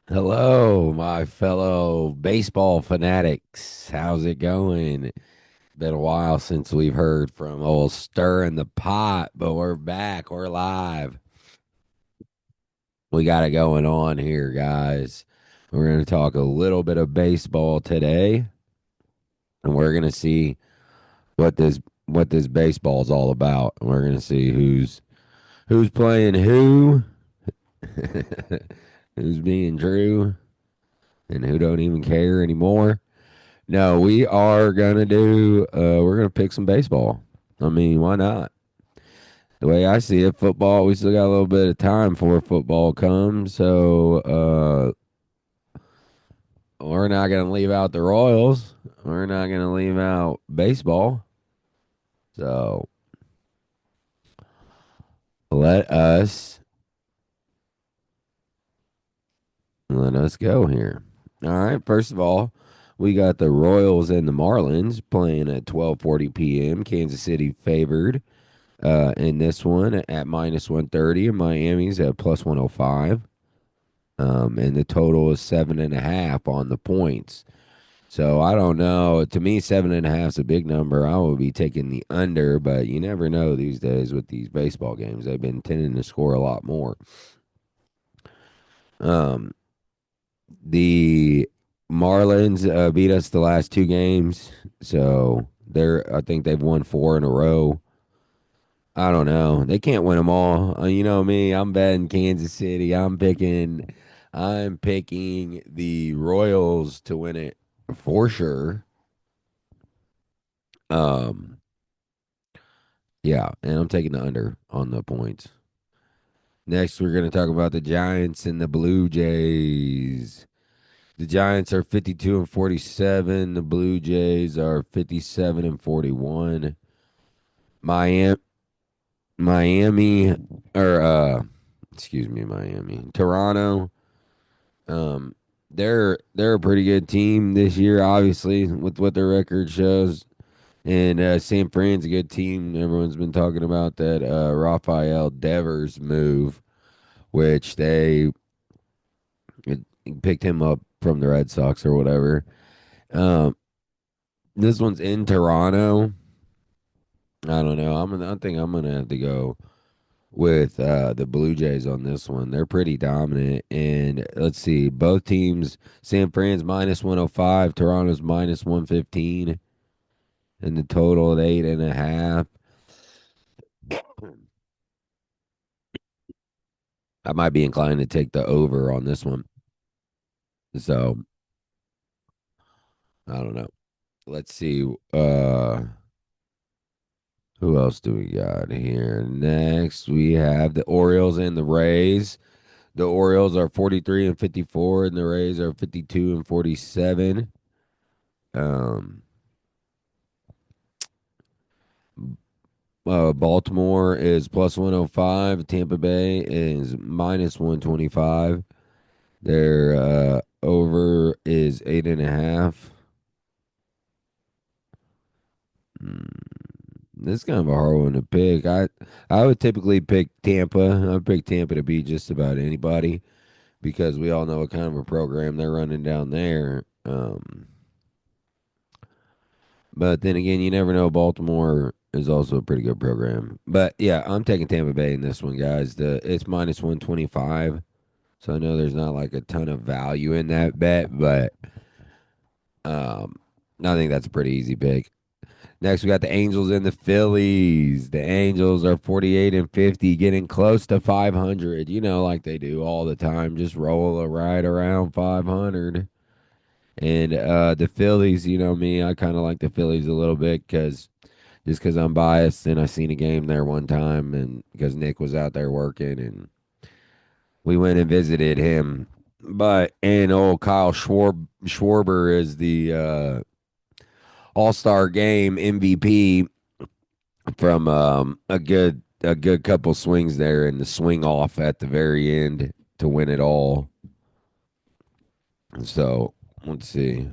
Hello, my fellow baseball fanatics. How's it going? Been a while since we've heard from old Stir in the Pot, but we're back. We're live. We got it going on here, guys. We're going to talk a little bit of baseball today, and we're going to see what this baseball is all about. And we're going to see who's playing who, who's being Drew, and who don't even care anymore. No, we are gonna do. We're gonna pick some baseball. I mean, why not? The way I see it, football. We still got a little bit of time before football comes, so we're not gonna leave out the Royals. We're not gonna leave out baseball. So let us let us go here. All right. First of all, we got the Royals and the Marlins playing at 12:40 p.m. Kansas City favored in this one at minus 130, and Miami's at plus 105. And the total is 7.5 on the points. So I don't know. To me, 7.5 is a big number. I would be taking the under, but you never know these days with these baseball games. They've been tending to score a lot more. Um, the Marlins beat us the last two games, so I think they've won four in a row. I don't know. They can't win them all. You know me. I'm betting Kansas City. I'm picking the Royals to win it for sure. Um, yeah, and I'm taking the under on the points. Next, we're going to talk about the Giants and the Blue Jays. The Giants are 52 and 47. The Blue Jays are 57 and 41. Miami, Miami, or excuse me, Miami, Toronto. Um, they're a pretty good team this year, obviously, with what their record shows. And San Fran's a good team. Everyone's been talking about that Rafael Devers move, which they it, picked him up from the Red Sox or whatever. Um, this one's in Toronto. I don't know. I think I'm gonna have to go with the Blue Jays on this one. They're pretty dominant. And let's see, both teams, San Fran's minus 105, Toronto's minus 115, and the total at 8.5. I might be inclined to take the over on this one. So I don't know. Let's see. Who else do we got here? Next, we have the Orioles and the Rays. The Orioles are 43 and 54, and the Rays are 52 and 47. Um, Baltimore is plus 105. Tampa Bay is minus 125. Their over is 8.5. This is kind of a hard one to pick. I would typically pick Tampa. I'd pick Tampa to beat just about anybody because we all know what kind of a program they're running down there. But then again, you never know. Baltimore is also a pretty good program. But yeah, I'm taking Tampa Bay in this one, guys. It's minus 125. So I know there's not like a ton of value in that bet, but um, I think that's a pretty easy pick. Next, we got the Angels and the Phillies. The Angels are 48 and 50, getting close to 500. You know, like they do all the time, just roll a right around 500. And the Phillies, you know me, I kind of like the Phillies a little bit because I'm biased and I seen a game there one time and because Nick was out there working and we went and visited him. But and old Schwarber is the All-Star Game MVP from a good couple swings there and the swing off at the very end to win it all. So let's see.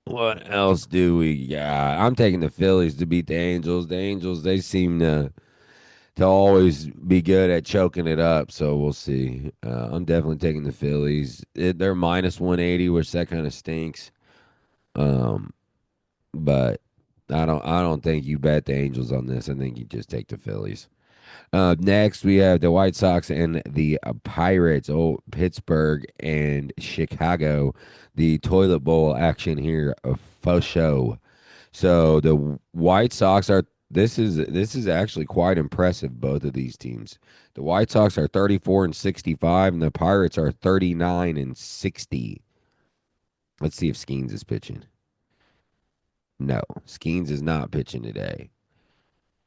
What else do we got? I'm taking the Phillies to beat the Angels. The Angels, they seem to always be good at choking it up. So we'll see. I'm definitely taking the Phillies. They're minus 180, which that kind of stinks. Um, but I don't think you bet the Angels on this. I think you just take the Phillies. Next, we have the White Sox and the Pirates. Oh, Pittsburgh and Chicago. The toilet bowl action here for show. So the White Sox are. This is actually quite impressive. Both of these teams. The White Sox are 34-65, and the Pirates are 39-60. Let's see if Skeens is pitching. No, Skeens is not pitching today.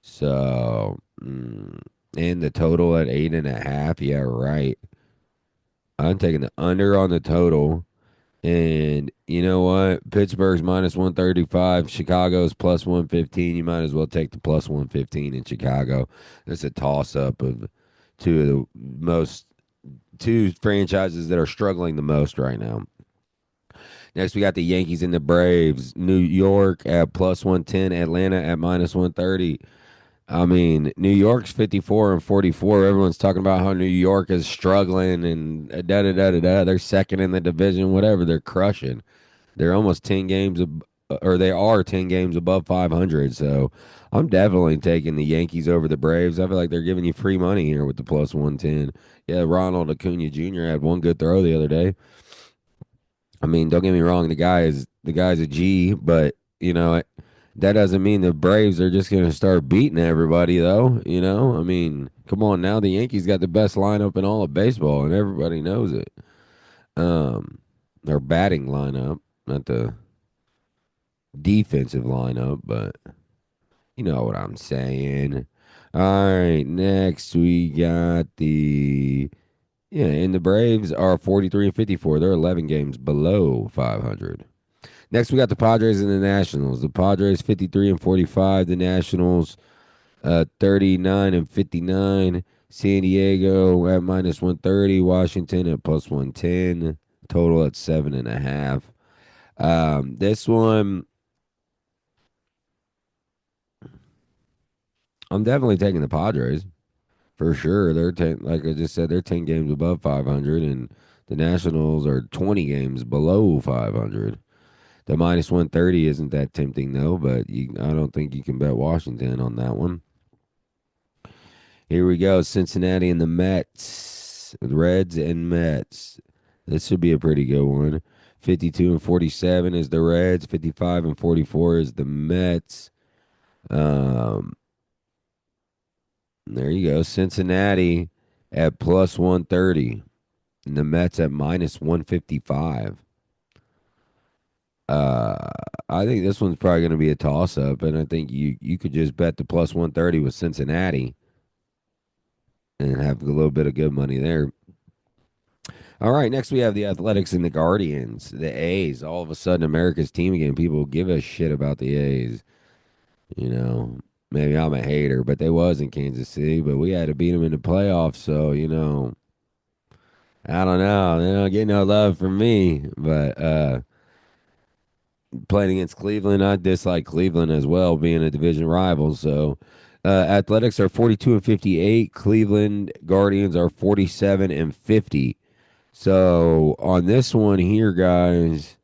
So, and the total at 8.5. Yeah, right. I'm taking the under on the total. And you know what? Pittsburgh's minus 135. Chicago's plus 115. You might as well take the plus 115 in Chicago. It's a toss up of two of the most, two franchises that are struggling the most right now. Next, we got the Yankees and the Braves. New York at plus 110. Atlanta at minus 130. I mean, New York's 54-44. Everyone's talking about how New York is struggling and da da da da da. They're second in the division, whatever. They're crushing. They're almost 10 games, or they are 10 games above 500. So I'm definitely taking the Yankees over the Braves. I feel like they're giving you free money here with the plus 110. Yeah, Ronald Acuna Jr. had one good throw the other day. I mean, don't get me wrong, the guy's a G, but that doesn't mean the Braves are just going to start beating everybody, though. I mean, come on now, the Yankees got the best lineup in all of baseball, and everybody knows it. Their batting lineup, not the defensive lineup, but you know what I'm saying. All right, next we got and the Braves are 43-54. They're 11 games below 500. Next, we got the Padres and the Nationals. The Padres 53-45. The Nationals 39-59. San Diego at minus 130. Washington at plus 110. Total at 7.5. This one, I'm definitely taking the Padres for sure. They're like I just said, they're 10 games above 500, and the Nationals are 20 games below 500. The minus 130 isn't that tempting though, but I don't think you can bet Washington on that one. Here we go. Cincinnati and the Mets. Reds and Mets. This should be a pretty good one. 52-47 is the Reds. 55-44 is the Mets. Um, there you go. Cincinnati at plus 130. And the Mets at minus 155. Uh, I think this one's probably going to be a toss up, and I think you could just bet the plus 130 with Cincinnati and have a little bit of good money there. All right, next we have the Athletics and the Guardians, the A's. All of a sudden, America's team again. People give a shit about the A's. You know, maybe I'm a hater, but they was in Kansas City, but we had to beat them in the playoffs. So I don't know. They don't get no love from me, but playing against Cleveland, I dislike Cleveland as well, being a division rival. So, Athletics are 42-58. Cleveland Guardians are 47-50. So on this one here, guys,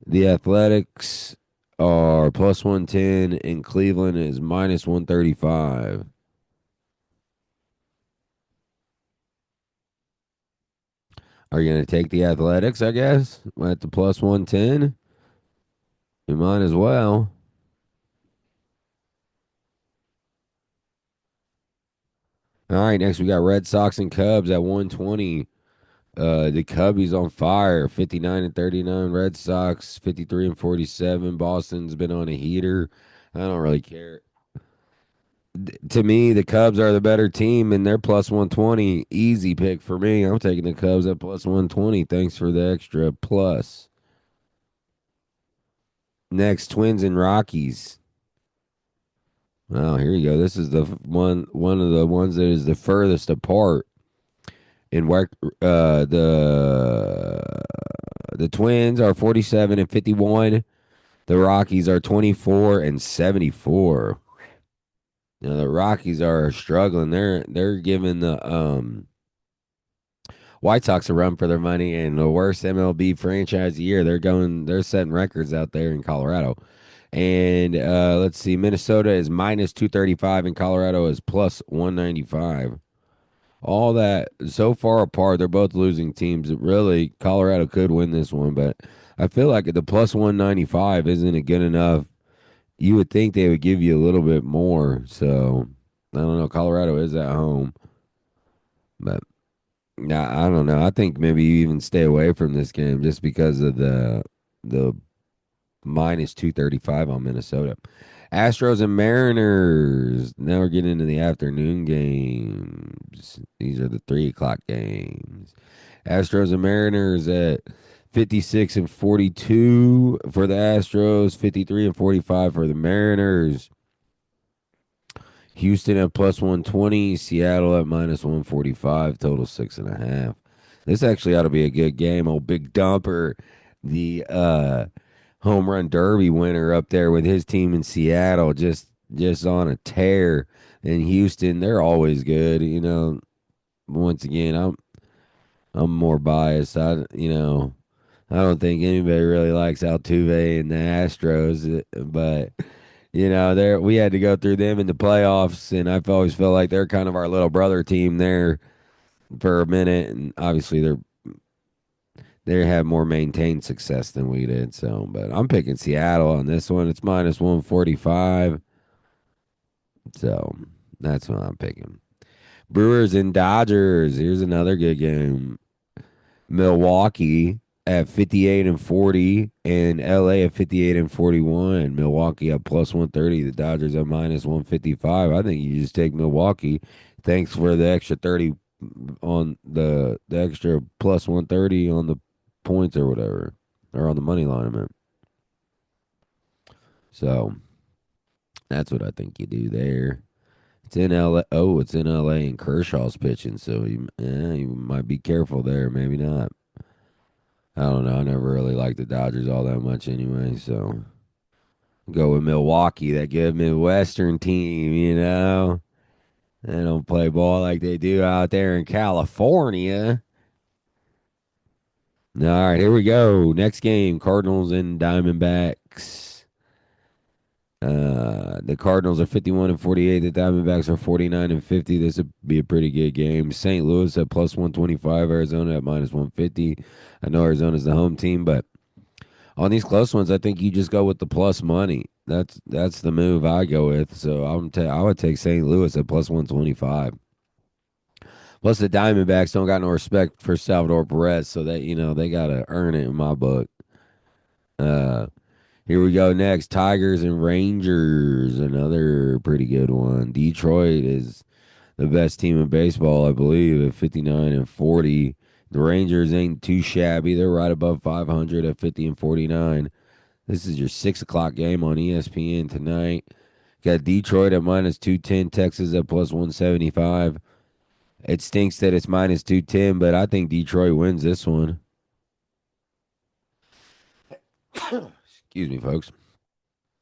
the Athletics are plus 110 and Cleveland is minus 135. Are you going to take the Athletics, I guess, at the plus 110? You might as well. All right, next we got Red Sox and Cubs at 120. The Cubbies on fire, 59-39. Red Sox 53-47. Boston's been on a heater. I don't really care. To me, the Cubs are the better team, and they're plus 120. Easy pick for me. I'm taking the Cubs at plus 120. Thanks for the extra plus. Next, Twins and Rockies. Oh, here you go. This is the one of the ones that is the furthest apart. In where the Twins are 47-51. The Rockies are 24-74. The Rockies are struggling. They're giving the White Sox a run for their money and the worst MLB franchise year. They're setting records out there in Colorado. And let's see, Minnesota is minus 235 and Colorado is plus 195. All that so far apart, they're both losing teams. Really, Colorado could win this one, but I feel like the plus 195 isn't it good enough. You would think they would give you a little bit more. So I don't know. Colorado is at home, but nah, I don't know. I think maybe you even stay away from this game just because of the minus 235 on Minnesota. Astros and Mariners. Now we're getting into the afternoon games. These are the 3 o'clock games. Astros and Mariners at 56 and 42 for the Astros, 53 and 45 for the Mariners. Houston at plus 120, Seattle at minus 145, total 6.5. This actually ought to be a good game. Old Big Dumper, the home run derby winner up there with his team in Seattle, just on a tear. In Houston, they're always good. Once again, I'm more biased. I don't think anybody really likes Altuve and the Astros, but there we had to go through them in the playoffs, and I've always felt like they're kind of our little brother team there for a minute, and obviously they have more maintained success than we did. So, but I'm picking Seattle on this one. It's minus 145, so that's what I'm picking. Brewers and Dodgers. Here's another good game. Milwaukee at 58 and 40 and LA at 58 and 41. Milwaukee at plus 130, the Dodgers at minus 155. I think you just take Milwaukee. Thanks for the extra 30 on the extra plus 130 on the points or whatever, or on the money line, I meant. So that's what I think you do there. It's in LA. Oh, it's in LA and Kershaw's pitching, so you might be careful there. Maybe not. I don't know. I never really liked the Dodgers all that much anyway, so go with Milwaukee, that good Midwestern team. They don't play ball like they do out there in California. All right, here we go. Next game, Cardinals and Diamondbacks. The Cardinals are 51 and 48. The Diamondbacks are 49 and 50. This would be a pretty good game. St. Louis at plus 125. Arizona at minus 150. I know Arizona's the home team, but on these close ones, I think you just go with the plus money. That's the move I go with. So I would take St. Louis at plus 125. Plus the Diamondbacks don't got no respect for Salvador Perez, so that they gotta earn it in my book. Uh, Here we go next. Tigers and Rangers, another pretty good one. Detroit is the best team in baseball, I believe, at 59 and 40. The Rangers ain't too shabby. They're right above 500 at 50 and 49. This is your 6 o'clock game on ESPN tonight. Got Detroit at minus 210, Texas at plus 175. It stinks that it's minus 210, but I think Detroit wins this one. Excuse me, folks.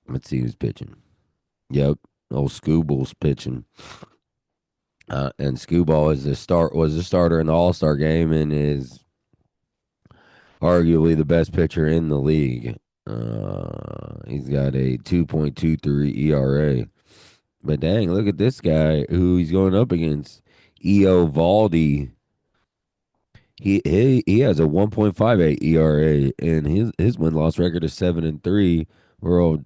Let's see who's pitching. Yep, old Scooble's pitching. And Scooball was the starter in the All Star game and is arguably the best pitcher in the league. He's got a 2.23 ERA. But dang, look at this guy who he's going up against. Eo Valdi. He has a 1.58 ERA and his win loss record is 7-3. Where old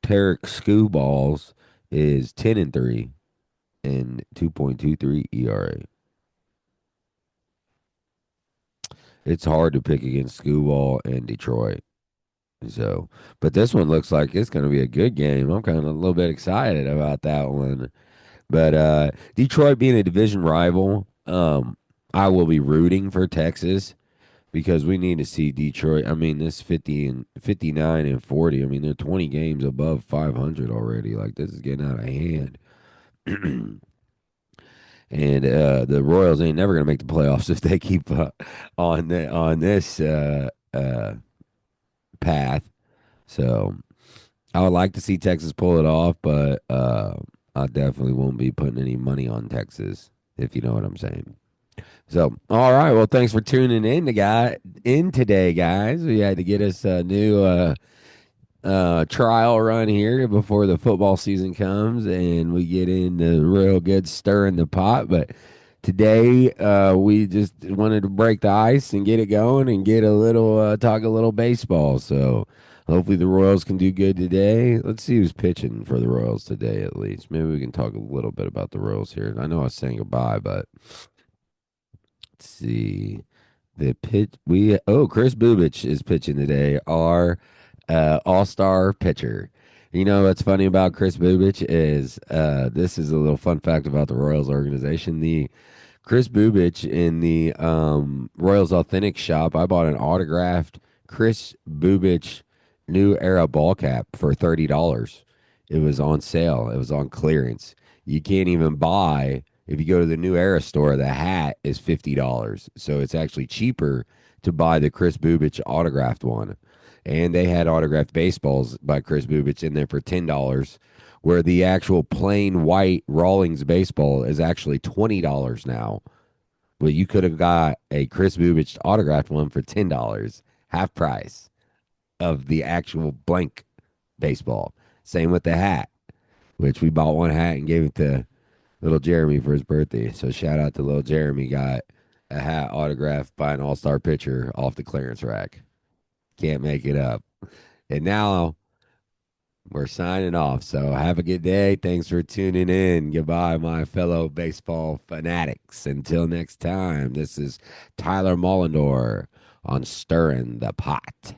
Tarek Scooballs is 10-3 and 2.23 ERA. It's hard to pick against Scooball and Detroit. So, but this one looks like it's going to be a good game. I'm kind of a little bit excited about that one. But Detroit being a division rival, I will be rooting for Texas because we need to see Detroit. I mean, this 50 and 59 and 40. I mean, they're 20 games above 500 already. Like this is getting out of hand. And the Royals ain't never gonna make the playoffs if they keep on this path. So I would like to see Texas pull it off, but I definitely won't be putting any money on Texas, if you know what I'm saying. So, all right. Well, thanks for tuning in today, guys. We had to get us a new trial run here before the football season comes and we get into real good stir in the pot. But today, we just wanted to break the ice and get it going and get a little talk a little baseball. So hopefully the Royals can do good today. Let's see who's pitching for the Royals today, at least. Maybe we can talk a little bit about the Royals here. I know I was saying goodbye, but let's see. The pitch we Chris Bubich is pitching today. Our all-star pitcher. You know what's funny about Chris Bubich is this is a little fun fact about the Royals organization. The Chris Bubich in the Royals Authentic shop. I bought an autographed Chris Bubich New Era ball cap for $30. It was on sale. It was on clearance. You can't even buy if you go to the New Era store. The hat is $50, so it's actually cheaper to buy the Chris Bubich autographed one. And they had autographed baseballs by Chris Bubich in there for $10, where the actual plain white Rawlings baseball is actually $20 now. But you could have got a Chris Bubich autographed one for $10, half price of the actual blank baseball. Same with the hat, which we bought one hat and gave it to little Jeremy for his birthday. So shout out to little Jeremy, got a hat autographed by an all-star pitcher off the clearance rack. Can't make it up. And now we're signing off. So have a good day. Thanks for tuning in. Goodbye, my fellow baseball fanatics. Until next time, this is Tyler Mullendor on Stirring the Pot.